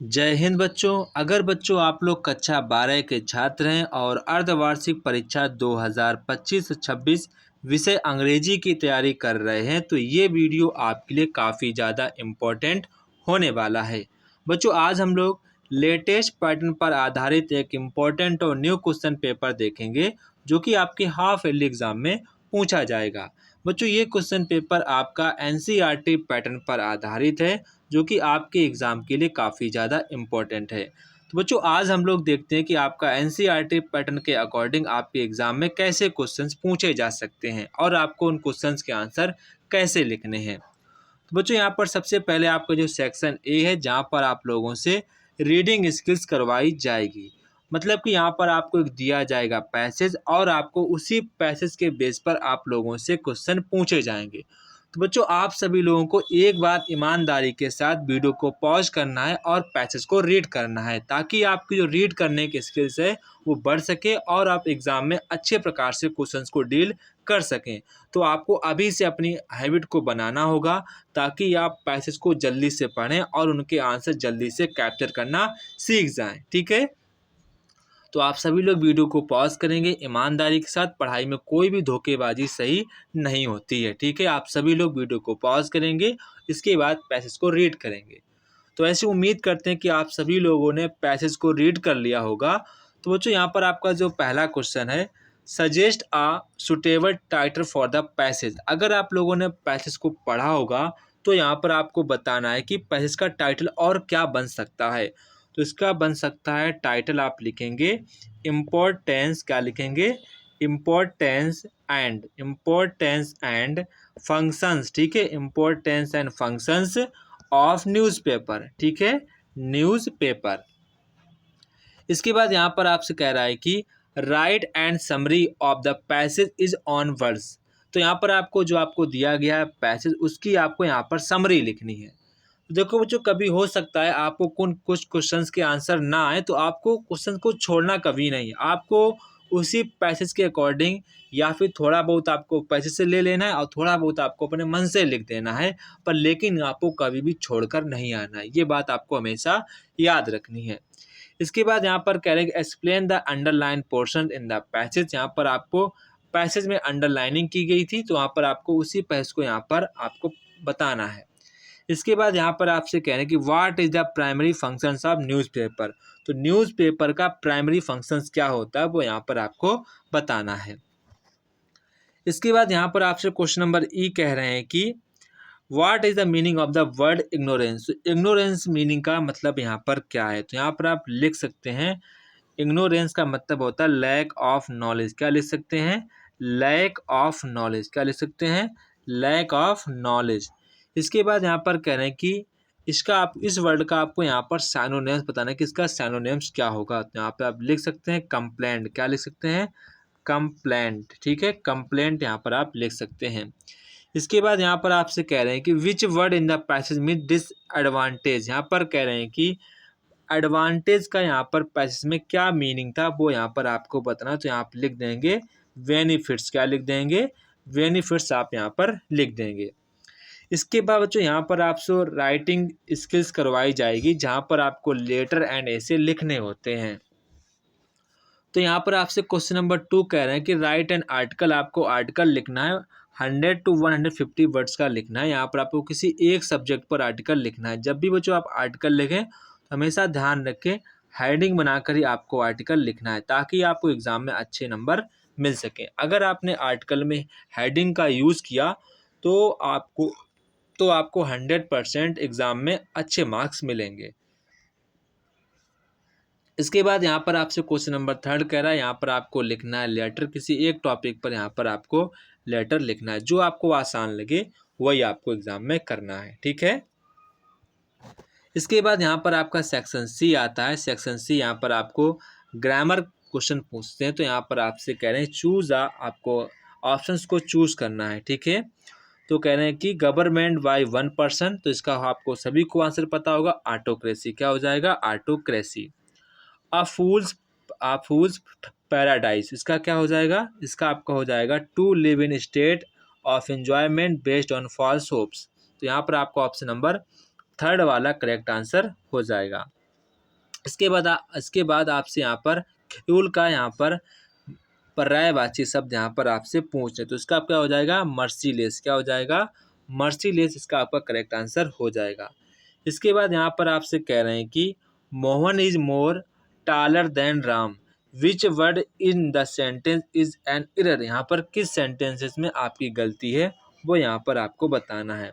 जय हिंद बच्चों। अगर बच्चों आप लोग कक्षा 12 के छात्र हैं और अर्धवार्षिक परीक्षा 2025-26 विषय अंग्रेजी की तैयारी कर रहे हैं तो ये वीडियो आपके लिए काफ़ी ज़्यादा इम्पोर्टेंट होने वाला है। बच्चों आज हम लोग लेटेस्ट पैटर्न पर आधारित एक इम्पोर्टेंट और न्यू क्वेश्चन पेपर देखेंगे जो कि आपके हाफ ईयरली एग्जाम में पूछा जाएगा। बच्चों ये क्वेश्चन पेपर आपका एनसीईआरटी पैटर्न पर आधारित है जो कि आपके एग्ज़ाम के लिए काफ़ी ज़्यादा इम्पोर्टेंट है। तो बच्चों आज हम लोग देखते हैं कि आपका एनसीईआरटी पैटर्न के अकॉर्डिंग आपके एग्ज़ाम में कैसे क्वेश्चंस पूछे जा सकते हैं और आपको उन क्वेश्चंस के आंसर कैसे लिखने हैं। तो बच्चों यहाँ पर सबसे पहले आपका जो सेक्शन ए है जहाँ पर आप लोगों से रीडिंग स्किल्स करवाई जाएगी। मतलब कि यहाँ पर आपको एक दिया जाएगा पैसेज और आपको उसी पैसेज के बेस पर आप लोगों से क्वेश्चन पूछे जाएंगे। तो बच्चों आप सभी लोगों को एक बार ईमानदारी के साथ वीडियो को पॉज करना है और पैसेज को रीड करना है ताकि आपकी जो रीड करने की स्किल्स है वो बढ़ सके और आप एग्ज़ाम में अच्छे प्रकार से क्वेश्चंस को डील कर सकें। तो आपको अभी से अपनी हैबिट को बनाना होगा ताकि आप पैसेज को जल्दी से पढ़ें और उनके आंसर जल्दी से कैप्चर करना सीख जाएं। ठीक है, तो आप सभी लोग वीडियो को पॉज करेंगे। ईमानदारी के साथ पढ़ाई में कोई भी धोखेबाजी सही नहीं होती है। ठीक है, आप सभी लोग वीडियो को पॉज करेंगे, इसके बाद पैसेज को रीड करेंगे। तो ऐसे उम्मीद करते हैं कि आप सभी लोगों ने पैसेज को रीड कर लिया होगा। तो बच्चों यहाँ पर आपका जो पहला क्वेश्चन है, suggest a suitable title for the passage. अगर आप लोगों ने पैसेज को पढ़ा होगा तो यहाँ पर आपको बताना है कि पैसेज का टाइटल और क्या बन सकता है। तो इसका बन सकता है टाइटल आप लिखेंगे इम्पोर्टेंस, क्या लिखेंगे, इम्पोर्टेंस एंड फंक्शंस। ठीक है, importance and functions of newspaper. ठीक है, न्यूज़पेपर। इसके बाद यहाँ पर आपसे कह रहा है कि right and summary of the passage is on words. तो यहाँ पर आपको जो आपको दिया गया है पैसेज उसकी आपको यहाँ पर समरी लिखनी है। देखो बच्चों कभी हो सकता है आपको कुछ क्वेश्चंस के आंसर ना आए तो आपको क्वेश्चन को छोड़ना कभी नहीं है। आपको उसी पैसेज के अकॉर्डिंग या फिर थोड़ा बहुत आपको पैसेज से ले लेना है और थोड़ा बहुत आपको अपने मन से लिख देना है, पर लेकिन आपको कभी भी छोड़कर नहीं आना है। ये बात आपको हमेशा याद रखनी है। इसके बाद यहाँ पर कह रहे हैं explain the underline portion in the passage. यहाँ पर आपको पैसेज में अंडरलाइनिंग की गई थी तो यहाँ पर आपको उसी पैसेज को यहाँ पर आपको बताना है। इसके बाद यहाँ पर आपसे कह रहे हैं कि what is the primary functions of newspaper. तो न्यूज़पेपर का प्राइमरी फंक्शंस क्या होता है वो यहाँ पर आपको बताना है। इसके बाद यहाँ पर आपसे क्वेश्चन नंबर ई कह रहे हैं कि what is the meaning of the word ignorance. Ignorance meaning का मतलब यहाँ पर क्या है। तो यहाँ पर आप लिख सकते हैं इग्नोरेंस का मतलब होता है लैक ऑफ नॉलेज। क्या लिख सकते हैं, लैक ऑफ नॉलेज। क्या लिख सकते हैं, लैक ऑफ नॉलेज। इसके बाद यहाँ पर कह रहे हैं कि इसका आप इस वर्ड का आपको यहाँ पर साइनोनिम्स बताना है कि इसका साइनोनिम्स क्या होगा। तो यहाँ पे आप लिख सकते हैं कंप्लेंट। क्या लिख सकते हैं, कंप्लेंट। ठीक है, कंप्लेंट यहाँ पर आप लिख सकते हैं। इसके बाद यहाँ पर आपसे कह रहे हैं कि विच word in the passage mean disadvantage. यहाँ पर कह रहे हैं कि एडवांटेज का यहाँ पर पैसेज में क्या मीनिंग था वो यहाँ पर आपको बताना। तो यहाँ आप लिख देंगे बेनिफिट्स। क्या लिख देंगे, बेनिफिट्स आप यहाँ पर लिख देंगे। इसके बाद बच्चों यहाँ पर आपसे राइटिंग स्किल्स करवाई जाएगी जहाँ पर आपको लेटर एंड ऐसे लिखने होते हैं। तो यहाँ पर आपसे क्वेश्चन नंबर 2 कह रहे हैं कि राइट एन आर्टिकल। आपको आर्टिकल लिखना है 100 to 150 वर्ड्स का लिखना है। यहाँ पर आपको किसी एक सब्जेक्ट पर आर्टिकल लिखना है। जब भी बच्चों आप आर्टिकल लिखें तो हमेशा ध्यान रखें हेडिंग बनाकर ही आपको आर्टिकल लिखना है ताकि आपको एग्ज़ाम में अच्छे नंबर मिल सकें। अगर आपने आर्टिकल में हेडिंग का यूज़ किया तो आपको 100% एग्ज़ाम में अच्छे मार्क्स मिलेंगे। इसके बाद यहाँ पर आपसे क्वेश्चन नंबर 3 कह रहा है यहाँ पर आपको लिखना है लेटर। किसी एक टॉपिक पर यहाँ पर आपको लेटर लिखना है। जो आपको आसान लगे वही आपको एग्जाम में करना है। ठीक है, इसके बाद यहाँ पर आपका सेक्शन सी आता है। सेक्शन सी यहाँ पर आपको ग्रामर क्वेश्चन पूछते हैं। तो यहाँ पर आपसे कह रहे हैं चूज आपको ऑप्शंस को चूज करना है। ठीक है, तो कह रहे हैं कि गवर्नमेंट बाय 1 पर्सन। तो इसका आपको सभी को आंसर पता होगा, ऑटोक्रेसी। क्या हो जाएगा, ऑटोक्रेसी। अ फूल्स पैराडाइज। इसका क्या हो जाएगा, इसका आपका हो जाएगा to live in state of enjoyment based on false hopes. तो यहाँ पर आपका ऑप्शन नंबर 3 वाला करेक्ट आंसर हो जाएगा। इसके बाद आपसे यहाँ पर ख्यूल का यहाँ पर पर्यायवाची शब्द यहाँ पर आपसे पूछ रहे, तो इसका क्या हो जाएगा, मर्सीलेस। क्या हो जाएगा, मर्सीलेस इसका आपका करेक्ट आंसर हो जाएगा। इसके बाद यहाँ पर आपसे कह रहे हैं कि Mohan is more taller than Ram, which word in the sentence is an error. यहाँ पर किस सेंटेंसेस में आपकी गलती है वो यहाँ पर आपको बताना है।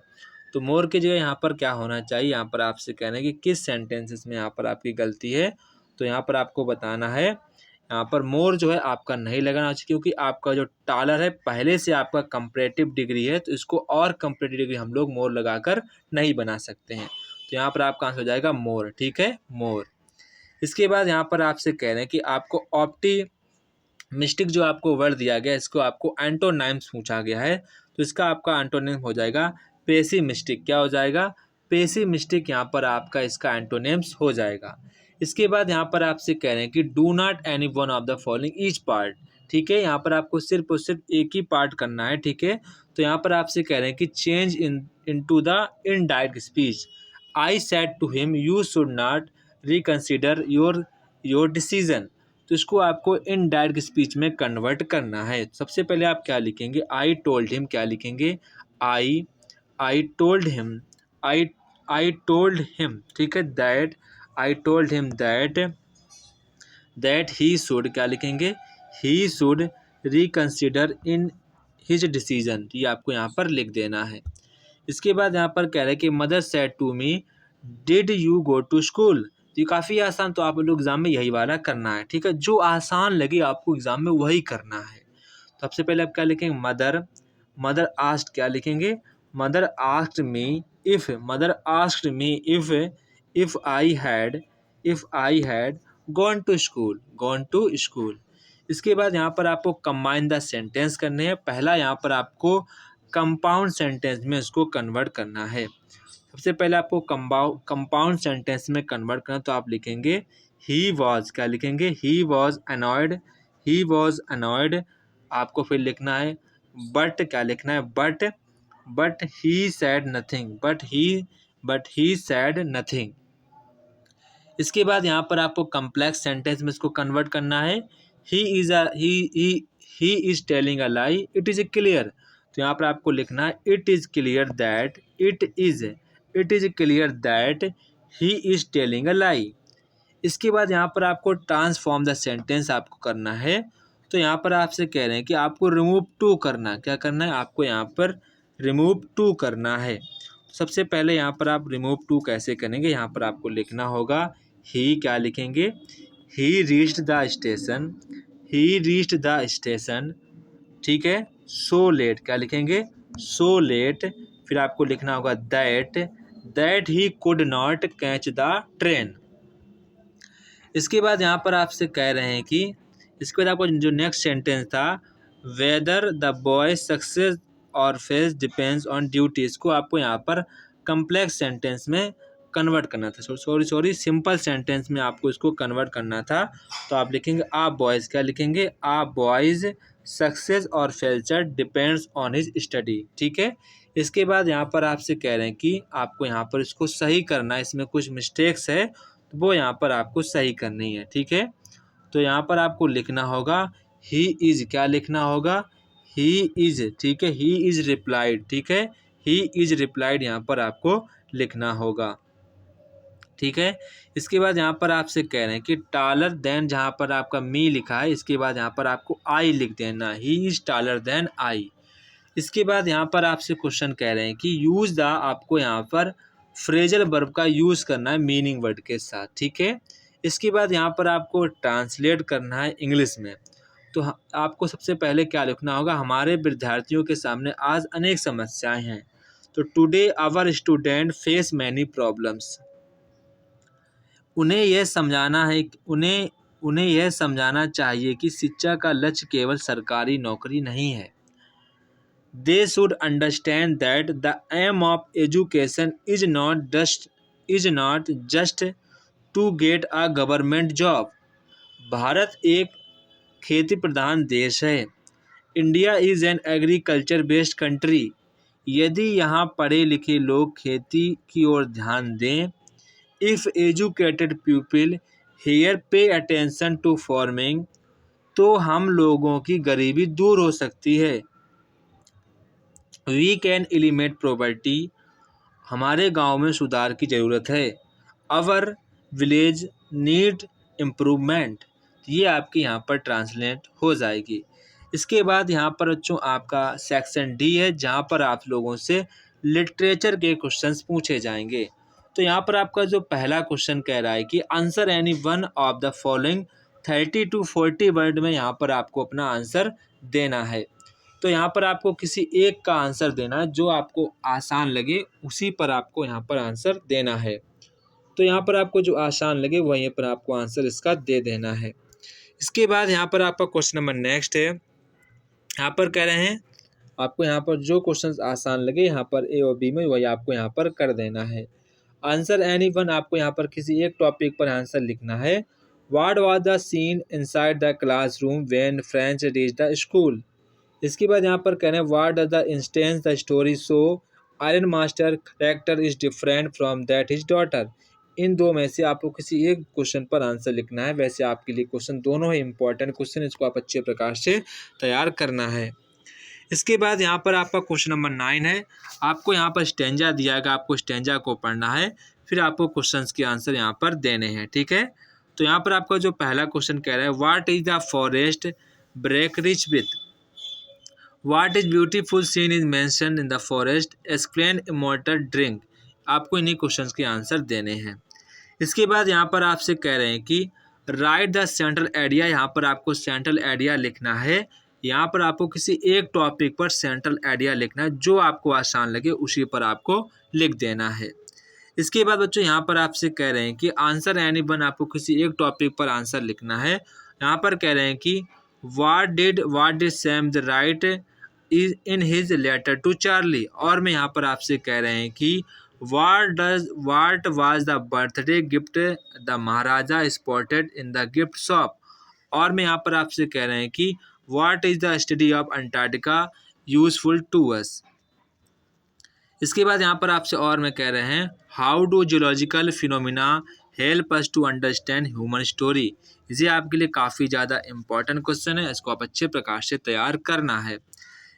तो मोर की जगह यहाँ पर क्या होना चाहिए, यहाँ पर आपसे कह रहे हैं कि किस सेंटेंसेस में यहाँ पर आपकी गलती है। तो यहाँ पर आपको बताना है, यहाँ पर मोर जो है आपका नहीं लगाना चाहिए, क्योंकि आपका जो टालर है पहले से आपका कंपैरेटिव डिग्री है, तो इसको और कंपैरेटिव डिग्री हम लोग मोर लगाकर नहीं बना सकते हैं। तो यहाँ पर आपका आंसर हो जाएगा मोर। ठीक है, मोर। इसके बाद यहाँ पर आपसे कह रहे हैं कि आपको ऑप्टिमिस्टिक जो आपको वर्ड दिया गया है, इसको आपको एंटोनाइम्स पूछा गया है, तो इसका आपका एंटोनिम हो जाएगा पेसिमिस्टिक। क्या हो जाएगा, पेसिमिस्टिक यहाँ पर आपका इसका एंटोनिम्स हो जाएगा। इसके बाद यहाँ पर आपसे कह रहे हैं कि do not any one of the following each part. ठीक है, यहाँ पर आपको सिर्फ और सिर्फ एक ही पार्ट करना है। ठीक है, तो यहाँ पर आपसे कह रहे हैं कि change into the indirect speech. I said to him you should not reconsider your decision. तो इसको आपको इनडायरेक्ट स्पीच में कन्वर्ट करना है। सबसे पहले आप क्या लिखेंगे, आई टोल्ड हिम। क्या लिखेंगे, I told him, I told him. ठीक है, that I told him that he should, क्या लिखेंगे, he should reconsider in his decision. ये आपको यहाँ पर लिख देना है। इसके बाद यहाँ पर कह रहे हैं कि mother said to me did you go to school. ये काफ़ी आसान, तो आप लोग एग्जाम में यही वाला करना है। ठीक है, जो आसान लगे आपको एग्जाम में वही करना है। तो सबसे पहले आप क्या लिखेंगे, मदर आस्क्ड। क्या लिखेंगे, mother asked me if I had gone to school. इसके बाद यहाँ पर आपको कंबाइन द सेंटेंस करने हैं। पहला यहाँ पर आपको कंपाउंड सेंटेंस में इसको कन्वर्ट करना है। सबसे पहले आपको कंपाउंड सेंटेंस में कन्वर्ट करना, तो आप लिखेंगे ही वॉज। क्या लिखेंगे, ही वॉज अनॉयड। आपको फिर लिखना है बट। क्या लिखना है, बट ही सैड नथिंग। इसके बाद यहाँ पर आपको कम्प्लेक्स सेंटेंस में इसको कन्वर्ट करना है। He is telling a lie, it is clear. तो यहाँ पर आपको लिखना है it is clear that he is telling a lie. इसके बाद यहाँ पर आपको ट्रांसफॉर्म द सेंटेंस आपको करना है। तो यहाँ पर आपसे कह रहे हैं कि आपको रिमूव टू करना। क्या करना है, आपको यहाँ पर रिमूव टू करना है। सबसे पहले यहाँ पर आप रिमूव टू कैसे करेंगे, यहाँ पर आपको लिखना होगा ही। क्या लिखेंगे, ही रीच्ड द स्टेशन। ठीक है, सो लेट। क्या लिखेंगे, सो लेट। फिर आपको लिखना होगा that he could not catch the train. इसके बाद यहाँ पर आपसे कह रहे हैं कि इसके बाद आपको जो नेक्स्ट सेंटेंस था, वेदर द बॉय सक्सेस और फेल्स डिपेंड्स ऑन ड्यूटी, इसको आपको यहाँ पर कम्प्लेक्स सेंटेंस में कन्वर्ट करना था। सिंपल सेंटेंस में आपको इसको कन्वर्ट करना था। तो आप लिखेंगे आ बॉयज़। क्या लिखेंगे, आ बॉयज़ सक्सेस और फेल्चर डिपेंड्स ऑन हिज स्टडी। ठीक है, इसके बाद यहाँ पर आपसे कह रहे हैं कि आपको यहाँ पर इसको सही करना है, इसमें कुछ मिस्टेक्स है तो वो यहाँ पर आपको सही करनी है। ठीक है, तो यहाँ पर आपको लिखना होगा ही इज़। क्या लिखना होगा, ही इज़। ठीक है, ही इज़ रिप्लाइड। ठीक है, ही इज़ रिप्लाइड यहाँ पर आपको लिखना होगा। ठीक है, इसके बाद यहाँ पर आपसे कह रहे हैं कि टालर देन, जहाँ पर आपका मी लिखा है इसके बाद यहाँ पर आपको आई लिख देना, he is taller than I. इसके बाद यहाँ पर आपसे क्वेश्चन कह रहे हैं कि यूज़ द, आपको यहाँ पर फ्रेजल वर्ब का यूज़ करना है मीनिंग वर्ड के साथ। ठीक है, इसके बाद यहाँ पर आपको ट्रांसलेट करना है इंग्लिश में। तो आपको सबसे पहले क्या लिखना होगा, हमारे विद्यार्थियों के सामने आज अनेक समस्याएं हैं। तो today our student face many problems. उन्हें यह समझाना चाहिए कि शिक्षा का लक्ष्य केवल सरकारी नौकरी नहीं है। They should understand that the aim of education is not just to get a government job. Bharat एक खेती प्रधान देश है। India is an agriculture based country. यदि यहाँ पढ़े लिखे लोग खेती की ओर ध्यान दें, if educated people here pay attention to farming, तो हम लोगों की गरीबी दूर हो सकती है। वी कैन एलिमिनेट पॉवर्टी, हमारे गांव में सुधार की ज़रूरत है। अवर विलेज नीड इम्प्रूवमेंट, ये आपके यहाँ पर ट्रांसलेट हो जाएगी। इसके बाद यहाँ पर बच्चों आपका सेक्शन डी है, जहाँ पर आप लोगों से लिटरेचर के क्वेश्चंस पूछे जाएंगे। तो यहाँ पर आपका जो पहला क्वेश्चन कह रहा है कि answer any one of the following 30 to 40 word में यहाँ पर आपको अपना आंसर देना है। तो यहाँ पर आपको किसी एक का आंसर देना है, जो आपको आसान लगे उसी पर आपको यहाँ पर आंसर देना है। तो यहाँ पर आपको जो आसान लगे वहीं पर आपको आंसर इसका दे देना है। इसके बाद यहाँ पर आपका क्वेश्चन नंबर नेक्स्ट है। यहाँ पर कह रहे हैं आपको यहाँ पर जो क्वेश्चन आसान लगे यहाँ पर ए और बी में वही आपको यहाँ पर कर देना है। आंसर एनी वन, आपको यहाँ पर किसी एक टॉपिक पर आंसर लिखना है। What was the scene inside the classroom when French reach the school. इसके बाद यहाँ पर कह रहे हैं what does the instance the story show ironmaster character is different from that his daughter. इन दो में से आपको किसी एक क्वेश्चन पर आंसर लिखना है। वैसे आपके लिए क्वेश्चन दोनों ही इंपॉर्टेंट क्वेश्चन, इसको आप अच्छे प्रकार से तैयार करना है। इसके बाद यहाँ पर आपका क्वेश्चन नंबर 9 है। आपको यहाँ पर स्टेंजा दिया गया, आपको स्टेंजा को पढ़ना है, फिर आपको क्वेश्चंस के आंसर यहाँ पर देने हैं। ठीक है, तो यहाँ पर आपका जो पहला क्वेश्चन कह रहा है what is the forest break rich with, what is beautiful scene is mention in the forest, explain immortal drink. आपको इन्हीं क्वेश्चंस के आंसर देने हैं। इसके बाद यहाँ पर आपसे कह रहे हैं कि राइट द सेंट्रल आइडिया, यहाँ पर आपको सेंट्रल आइडिया लिखना है। यहाँ पर आपको किसी एक टॉपिक पर सेंट्रल आइडिया लिखना है, जो आपको आसान लगे उसी पर आपको लिख देना है। इसके बाद बच्चों यहाँ पर आपसे कह रहे हैं कि आंसर एनी वन, आपको किसी एक टॉपिक पर आंसर लिखना है। यहाँ पर कह रहे हैं कि what did Sam the write is in his letter to Charlie, और मैं यहाँ पर आपसे कह रहे हैं कि what was the birthday gift the Maharaja spotted in the gift shop, और मैं यहाँ पर आपसे कह रहे हैं कि what is the study of Antarctica useful to us. इसके बाद यहाँ पर आपसे और मैं कह रहे हैं how do geological phenomena help us to understand human story. ये आपके लिए काफ़ी ज़्यादा इंपॉर्टेंट क्वेश्चन है, इसको आप अच्छे प्रकार से तैयार करना है।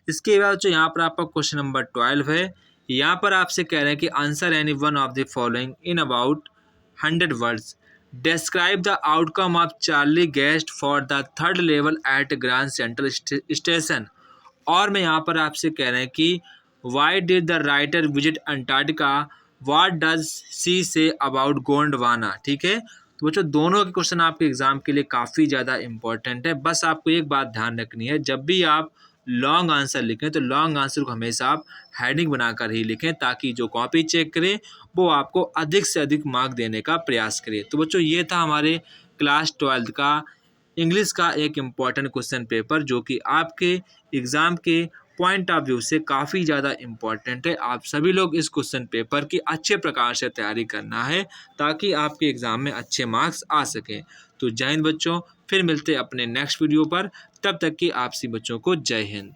इसके बाद जो यहाँ पर आपका क्वेश्चन नंबर 12 है। यहाँ पर आपसे कह रहे हैं कि answer any one of the following in about 100 words, describe the outcome of Charlie quest for the third level at Grand Central Station, और मैं यहाँ पर आपसे कह रहे हैं कि why did the writer visit Antarctica, what does she say about Gondwana. ठीक है, तो बच्चों दोनों के क्वेश्चन आपके एग्जाम के लिए काफ़ी ज़्यादा इंपॉर्टेंट है। बस आपको एक बात ध्यान रखनी है, जब भी आप लॉन्ग आंसर लिखें तो लॉन्ग आंसर को हमेशा आप हेडिंग बनाकर ही लिखें, ताकि जो कॉपी चेक करे वो आपको अधिक से अधिक मार्क देने का प्रयास करे। तो बच्चों ये था हमारे क्लास 12 का इंग्लिश का एक इम्पॉर्टेंट क्वेश्चन पेपर, जो कि आपके एग्ज़ाम के पॉइंट ऑफ व्यू से काफ़ी ज़्यादा इम्पॉर्टेंट है। आप सभी लोग इस क्वेश्चन पेपर की अच्छे प्रकार से तैयारी करना है, ताकि आपके एग्ज़ाम में अच्छे मार्क्स आ सकें। तो जय हिंद बच्चों, फिर मिलते हैं अपने नेक्स्ट वीडियो पर। तब तक कि आप सभी बच्चों को जय हिंद।